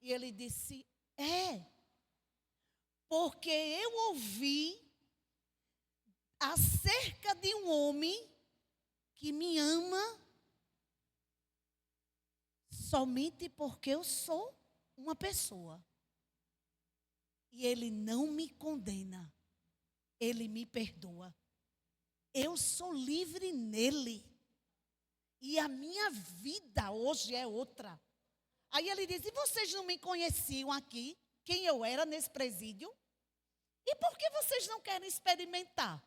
E ele disse: é. Porque eu ouvi acerca de um homem que me ama somente porque eu sou uma pessoa. E ele não me condena. Ele me perdoa. Eu sou livre nele. E a minha vida hoje é outra. Aí ele diz: e vocês não me conheciam aqui? Quem eu era nesse presídio? E por que vocês não querem experimentar?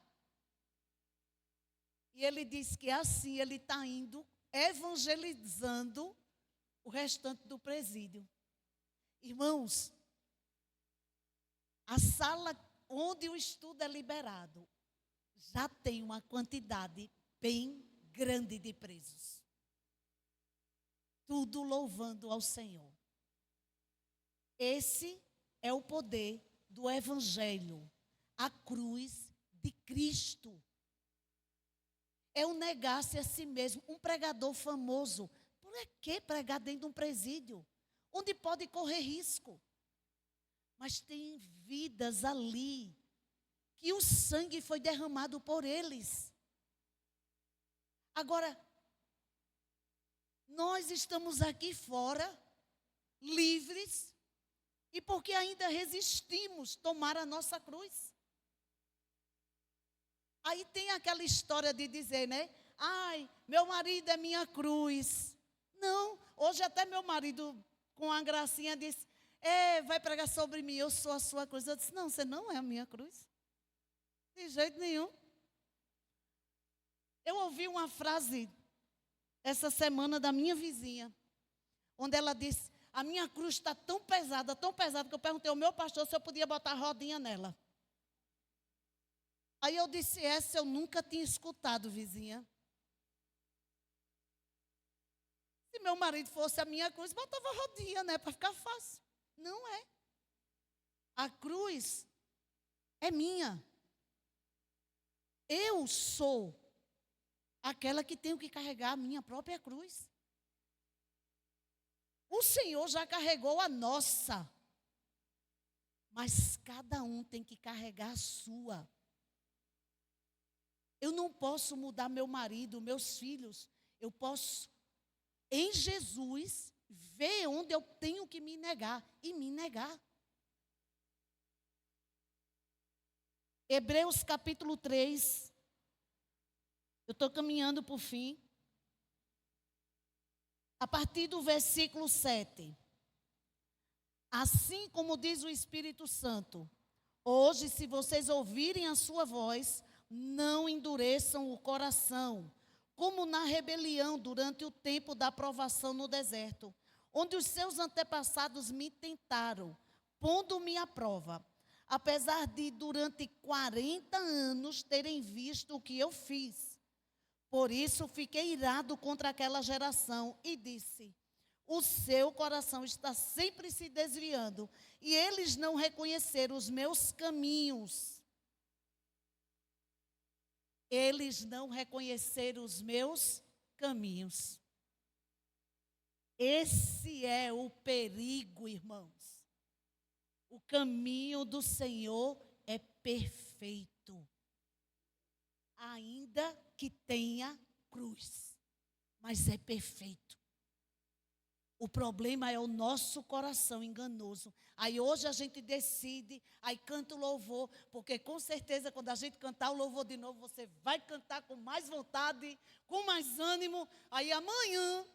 E ele diz que assim ele está indo, evangelizando o restante do presídio. Irmãos, a sala onde o estudo é liberado já tem uma quantidade bem grande de presos. Tudo louvando ao Senhor. Esse é o poder do Evangelho, a cruz de Cristo. É o negar-se a si mesmo. Um pregador famoso, por que pregar dentro de um presídio? Onde pode correr risco. Mas tem vidas ali que o sangue foi derramado por eles. Agora, nós estamos aqui fora, livres, e porque ainda resistimos tomar a nossa cruz. Aí tem aquela história de dizer, né? Ai, meu marido é minha cruz. Não, hoje até meu marido, com a gracinha, disse: vai pregar sobre mim, eu sou a sua cruz. Eu disse: não, você não é a minha cruz. De jeito nenhum. Eu ouvi uma frase essa semana da minha vizinha, onde ela disse: a minha cruz está tão pesada, que eu perguntei ao meu pastor se eu podia botar rodinha nela. Aí eu disse: essa eu nunca tinha escutado, vizinha. Se meu marido fosse a minha cruz, botava rodinha, né, para ficar fácil. Não é. A cruz é minha. Eu sou aquela que tenho que carregar a minha própria cruz. O Senhor já carregou a nossa. Mas cada um tem que carregar a sua. Eu não posso mudar meu marido, meus filhos. Eu posso, em Jesus, ver onde eu tenho que me negar e me negar. Hebreus capítulo 3. Eu estou caminhando para o fim. A partir do versículo 7. Assim como diz o Espírito Santo, hoje, se vocês ouvirem a sua voz, não endureçam o coração, como na rebelião durante o tempo da provação no deserto, onde os seus antepassados me tentaram, pondo-me à prova, apesar de durante 40 anos terem visto o que eu fiz. Por isso fiquei irado contra aquela geração e disse: o seu coração está sempre se desviando, e eles não reconheceram os meus caminhos. Eles não reconheceram os meus caminhos. Esse é o perigo, irmãos. O caminho do Senhor é perfeito, ainda que tenha cruz, mas é perfeito. O problema é o nosso coração enganoso. Aí hoje a gente decide, aí canta o louvor, porque com certeza quando a gente cantar o louvor de novo, você vai cantar com mais vontade, com mais ânimo. Aí amanhã,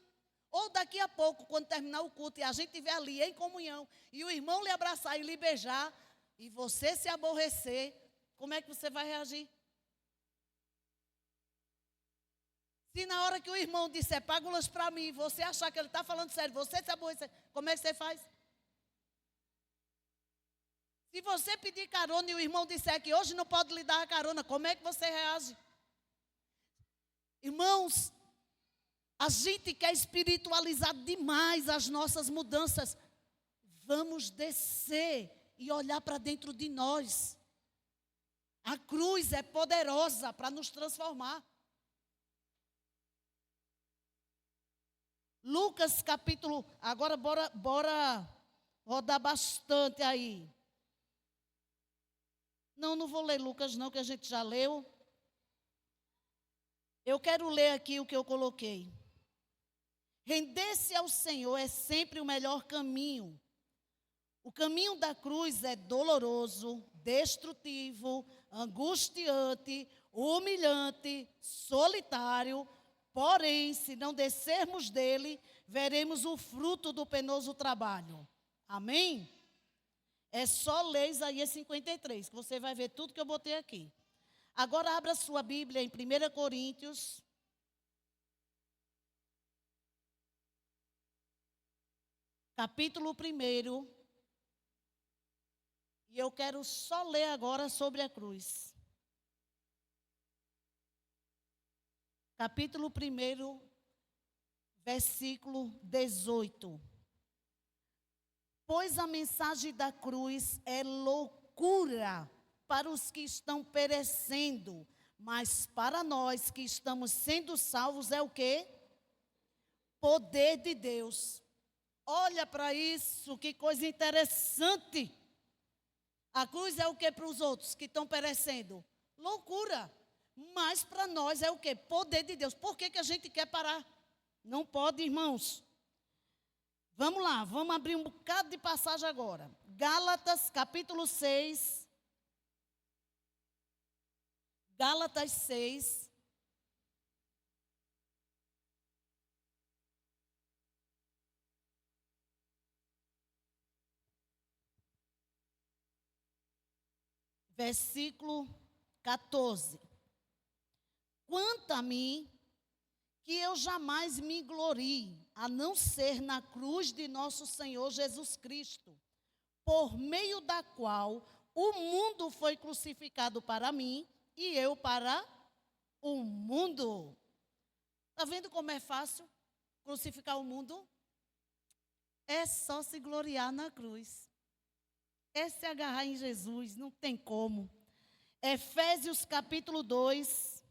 ou daqui a pouco, quando terminar o culto e a gente estiver ali em comunhão, e o irmão lhe abraçar e lhe beijar, e você se aborrecer, como é que você vai reagir? Se na hora que o irmão disser, paga-las para mim, você achar que ele está falando sério, você se aborrecer, como é que você faz? Se você pedir carona e o irmão disser que hoje não pode lhe dar a carona, como é que você reage? Irmãos, a gente quer espiritualizar demais as nossas mudanças. Vamos descer e olhar para dentro de nós. A cruz é poderosa para nos transformar. Lucas capítulo, agora bora rodar bastante aí. Não vou ler Lucas não, que a gente já leu. Eu quero ler aqui o que eu coloquei. Render-se ao Senhor é sempre o melhor caminho. O caminho da cruz é doloroso, destrutivo, angustiante, humilhante, solitário. Porém, se não descermos dele, veremos o fruto do penoso trabalho. Amém? É só ler Isaías 53, que você vai ver tudo que eu botei aqui. Agora abra sua Bíblia em 1 Coríntios. Capítulo 1. E eu quero só ler agora sobre a cruz. Capítulo 1, versículo 18. Pois a mensagem da cruz é loucura para os que estão perecendo, mas para nós que estamos sendo salvos é o quê? Poder de Deus. Olha para isso, que coisa interessante. A cruz é o que para os outros que estão perecendo? Loucura. Mas para nós é o quê? Poder de Deus. Por que a gente quer parar? Não pode, irmãos. Vamos lá, vamos abrir um bocado de passagem agora. Gálatas, capítulo 6. Gálatas 6. Versículo 14. Quanto a mim, que eu jamais me glorie, a não ser na cruz de nosso Senhor Jesus Cristo, por meio da qual o mundo foi crucificado para mim e eu para o mundo. Está vendo como é fácil crucificar o mundo? É só se gloriar na cruz. É se agarrar em Jesus, não tem como. Efésios capítulo 2.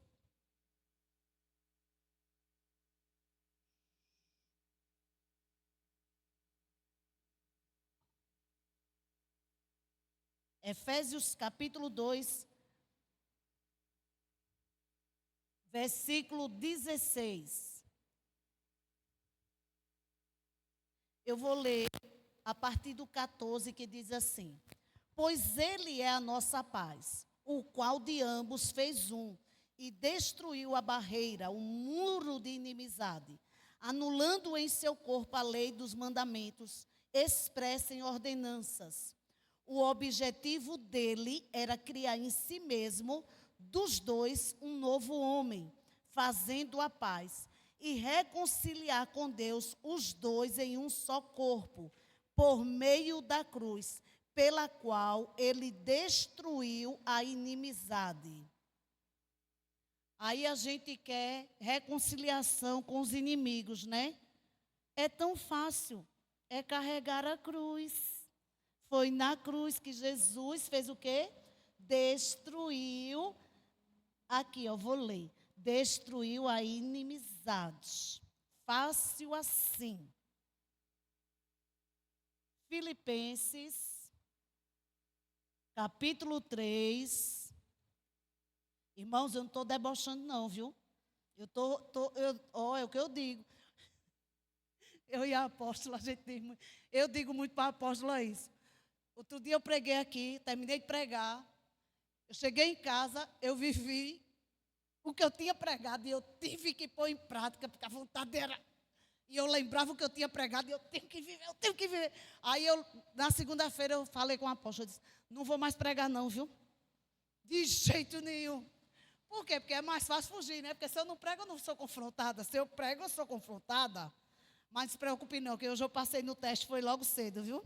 Efésios capítulo 2, versículo 16. Eu vou ler a partir do 14, que diz assim: Pois ele é a nossa paz, o qual de ambos fez um, e destruiu a barreira, o muro de inimizade, anulando em seu corpo a lei dos mandamentos, expressa em ordenanças. O objetivo dele era criar em si mesmo, dos dois, um novo homem, fazendo a paz, e reconciliar com Deus os dois em um só corpo, por meio da cruz, pela qual ele destruiu a inimizade. Aí a gente quer reconciliação com os inimigos, né? É tão fácil, é carregar a cruz. Foi na cruz que Jesus fez o quê? Destruiu, aqui eu vou ler, destruiu a inimizade. Fácil assim. Filipenses, capítulo 3. Irmãos, eu não estou debochando não, viu? É o que eu digo. Eu e a apóstola, eu digo muito para a apóstola isso. Outro dia eu preguei aqui, terminei de pregar. Eu cheguei em casa, eu vivi o que eu tinha pregado e eu tive que pôr em prática, porque a vontade era. E eu lembrava o que eu tinha pregado e eu tenho que viver. Aí na segunda-feira, eu falei com a apóstola, eu disse, não vou mais pregar não, viu? De jeito nenhum. Por quê? Porque é mais fácil fugir, né? Porque se eu não prego, eu não sou confrontada. Se eu prego, eu sou confrontada. Mas não se preocupe não, que hoje eu passei no teste, foi logo cedo, viu?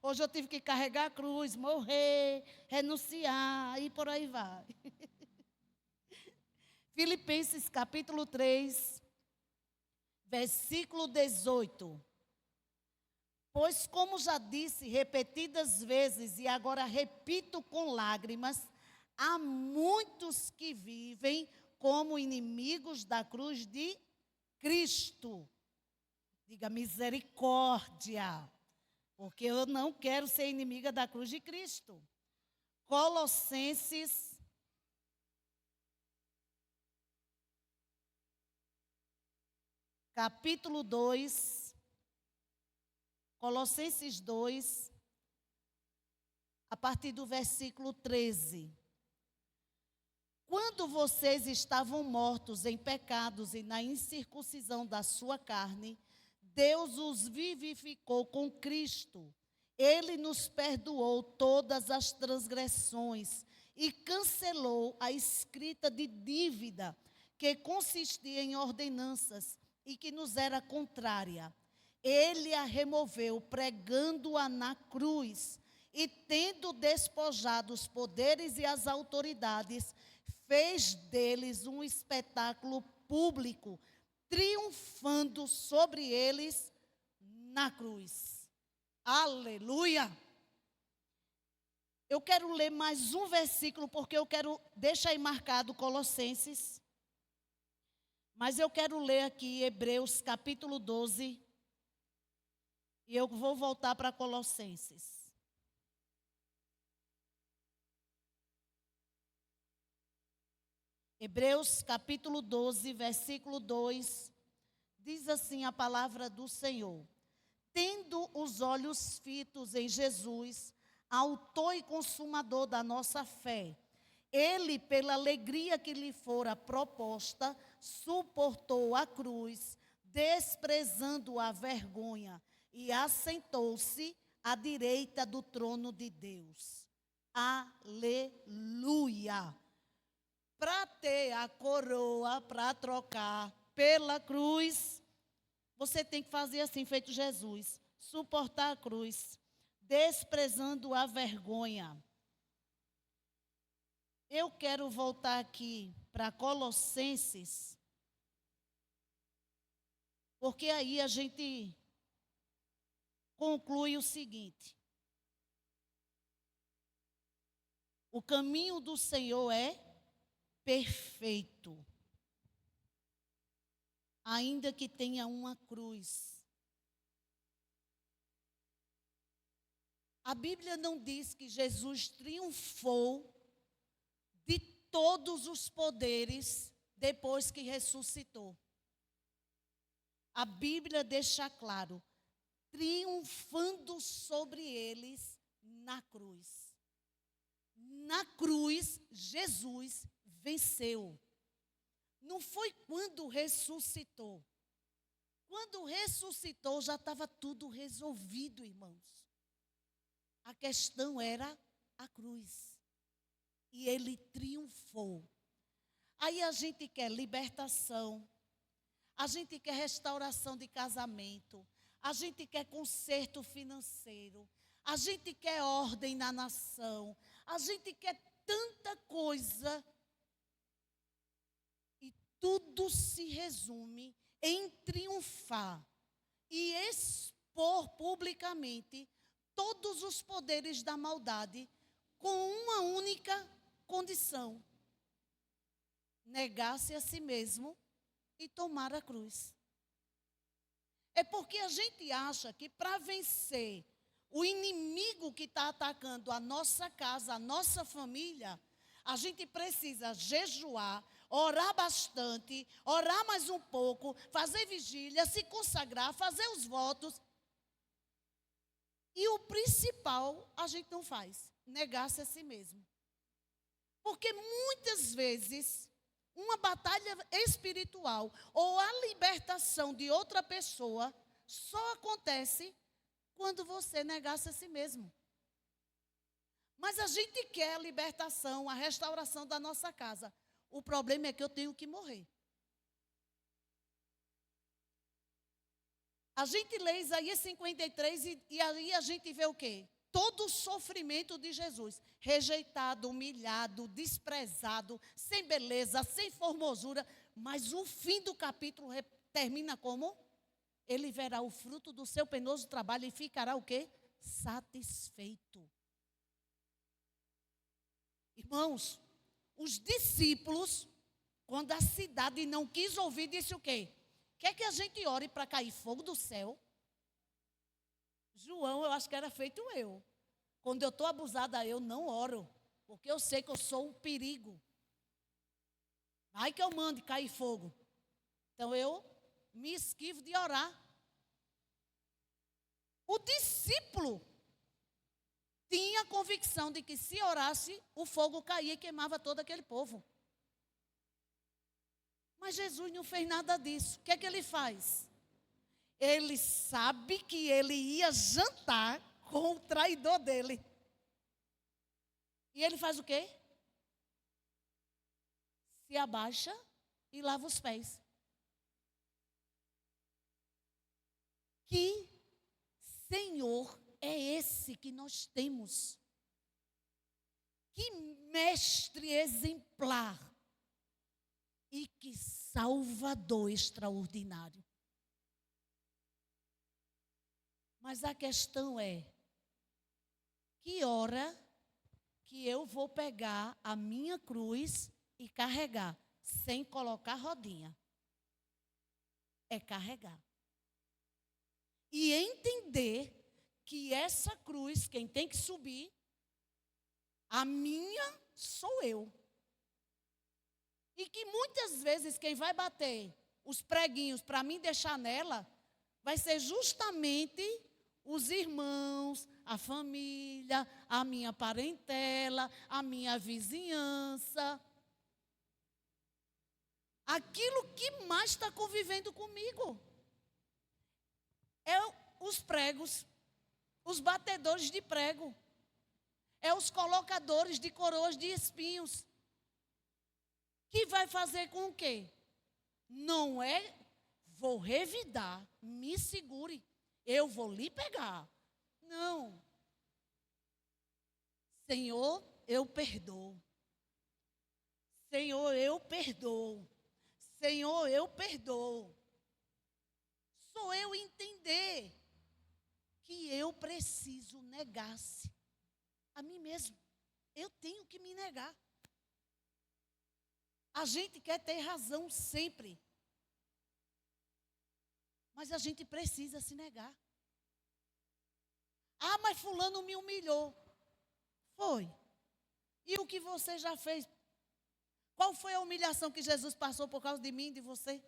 Hoje eu tive que carregar a cruz, morrer, renunciar e por aí vai. Filipenses capítulo 3, versículo 18. Pois como já disse repetidas vezes e agora repito com lágrimas, há muitos que vivem como inimigos da cruz de Cristo. Diga misericórdia. Porque eu não quero ser inimiga da cruz de Cristo. Colossenses, capítulo 2. Colossenses 2, a partir do versículo 13. Quando vocês estavam mortos em pecados e na incircuncisão da sua carne, Deus os vivificou com Cristo. Ele nos perdoou todas as transgressões e cancelou a escrita de dívida que consistia em ordenanças e que nos era contrária. Ele a removeu, pregando-a na cruz, e tendo despojado os poderes e as autoridades, fez deles um espetáculo público, triunfando sobre eles na cruz. Aleluia! Eu quero ler mais um versículo, porque eu quero deixar aí marcado Colossenses. Mas eu quero ler aqui Hebreus capítulo 12. E eu vou voltar para Colossenses. Hebreus capítulo 12, versículo 2, diz assim a palavra do Senhor: Tendo os olhos fitos em Jesus, autor e consumador da nossa fé, ele, pela alegria que lhe fora proposta, suportou a cruz, desprezando a vergonha, e assentou-se à direita do trono de Deus. Aleluia! Para ter a coroa, para trocar pela cruz, você tem que fazer assim, feito Jesus. Suportar a cruz, desprezando a vergonha. Eu quero voltar aqui para Colossenses, porque aí a gente conclui o seguinte: o caminho do Senhor é perfeito, ainda que tenha uma cruz. A Bíblia não diz que Jesus triunfou de todos os poderes depois que ressuscitou. A Bíblia deixa claro, triunfando sobre eles na cruz. Na cruz, Jesus venceu. Não foi quando ressuscitou. Quando ressuscitou, já estava tudo resolvido, irmãos. A questão era a cruz. E ele triunfou. Aí a gente quer libertação, a gente quer restauração de casamento, a gente quer conserto financeiro, a gente quer ordem na nação, a gente quer tanta coisa. E tudo se resume em triunfar e expor publicamente todos os poderes da maldade com uma única condição: negar-se a si mesmo e tomar a cruz. É porque a gente acha que para vencer o inimigo que está atacando a nossa casa, a nossa família, a gente precisa jejuar, orar bastante, orar mais um pouco, fazer vigília, se consagrar, fazer os votos. E o principal a gente não faz, negar-se a si mesmo. Porque muitas vezes uma batalha espiritual ou a libertação de outra pessoa só acontece quando você negar-se a si mesmo. Mas a gente quer a libertação, a restauração da nossa casa. O problema é que eu tenho que morrer. A gente lê Isaías 53 e aí a gente vê o quê? Todo o sofrimento de Jesus. Rejeitado, humilhado, desprezado, sem beleza, sem formosura. Mas o fim do capítulo termina como? Ele verá o fruto do seu penoso trabalho e ficará o quê? Satisfeito. Irmãos, os discípulos, quando a cidade não quis ouvir, disse o quê? Quer que a gente ore para cair fogo do céu? João, eu acho que era feito eu. Quando eu estou abusada, eu não oro, porque eu sei que eu sou um perigo. Vai que eu mande cair fogo. Então eu me esquivo de orar. O discípulo tinha a convicção de que se orasse, o fogo caía e queimava todo aquele povo. Mas Jesus não fez nada disso. O que é que ele faz? Ele sabe que ele ia jantar com o traidor dele. E ele faz o quê? Se abaixa e lava os pés. Que Senhor é esse que nós temos? Que mestre exemplar e que Salvador extraordinário. Mas a questão é, que hora que eu vou pegar a minha cruz e carregar, sem colocar rodinha? É carregar. E entender que essa cruz, quem tem que subir, a minha sou eu. E que muitas vezes quem vai bater os preguinhos para mim deixar nela, vai ser justamente os irmãos, a família, a minha parentela, a minha vizinhança. Aquilo que mais está convivendo comigo. É os pregos, os batedores de prego. É os colocadores de coroas de espinhos. Que vai fazer com o quê? Não é, vou revidar, me segure, eu vou lhe pegar. Não. Senhor, eu perdoo. Senhor, eu perdoo. Senhor, eu perdoo. Sou eu entender que eu preciso negar-se a mim mesmo. Eu tenho que me negar. A gente quer ter razão sempre. Mas a gente precisa se negar. Ah, mas fulano me humilhou. Foi. E o que você já fez? Qual foi a humilhação que Jesus passou por causa de mim e de você?